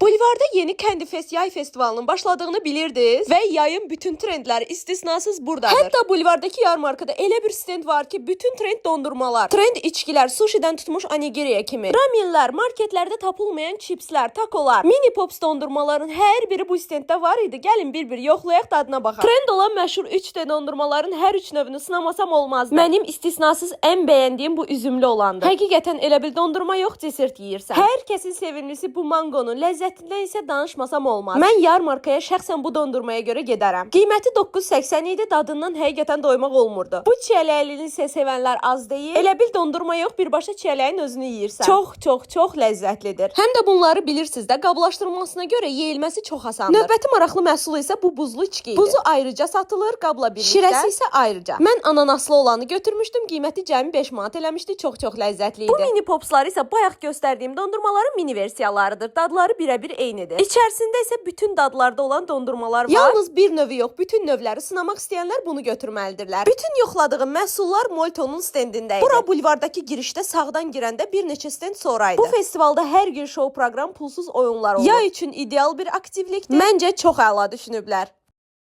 Bulvarda yeni Candy Fest yay festivalının başladığını bilirdiniz və yayın bütün trendləri istisnasız buradadır. Hətta bulvardakı yarmarkada elə bir stend var ki, bütün trend dondurmalar, trend içkilər, sushidən tutmuş onigiriyə kimi, ramenlər, marketlərdə tapılmayan chipslər, takolar, mini pops dondurmaların hər biri bu stenddə var idi. Gəlin bir-bir yoxlayaq, dadına baxaq. Trend olan məşhur 3D dondurmaların hər üç növünü sınamasam olmazdı. Mənim istisnasız ən bəyəndiyim bu üzümlü olandı. Həqiqətən elə bil dondurma yox, desert yeyirsən. Hər kəsin sevimlisi bu mangonun, ləzzətindən isə danışmasam olmaz. Mən yarmarkaya şəxsən bu dondurmaya görə gedərəm. Qiyməti 9.80 idi, dadından həqiqətən doymaq olmurdu. Bu çiyələylini isə sevənlər az deyil. Elə bil dondurma yox, birbaşa çiyələyin özünü yeyirsən. Çox ləzzətlidir. Həm də bunları bilirsiniz də, qablaşdırılmasına görə yeyilməsi çox asandır. Növbəti maraqlı məhsulu isə bu buzlu içki idi. Buzu ayrıca satılır, qabla birlikdə. Şirəsi isə ayrıca. Mən ananaslı olanı götürmüşdüm, qiyməti cəmi 5 manat eləmişdi, çox ləzzətli idi. Bu mini popslar isə bayaq göstərdiyim dondurmaların mini versiyalarıdır. Dadları birəbir eynidir. İçərisində isə bütün dadlarda olan dondurmalar var. Yalnız bir növü yox, bütün növləri sınamaq istəyənlər bunu götürməlidirlər. Bütün yoxladığım məhsullar Moltonun stendində idi. Bura bulvardakı girişdə sağdan girəndə bir neçə stend sonraydı. Bu festivalda hər gün şou proqram, pulsuz oyunlar olur. Yay üçün ideal bir aktivlikdir. Məncə çox əla düşünüblər.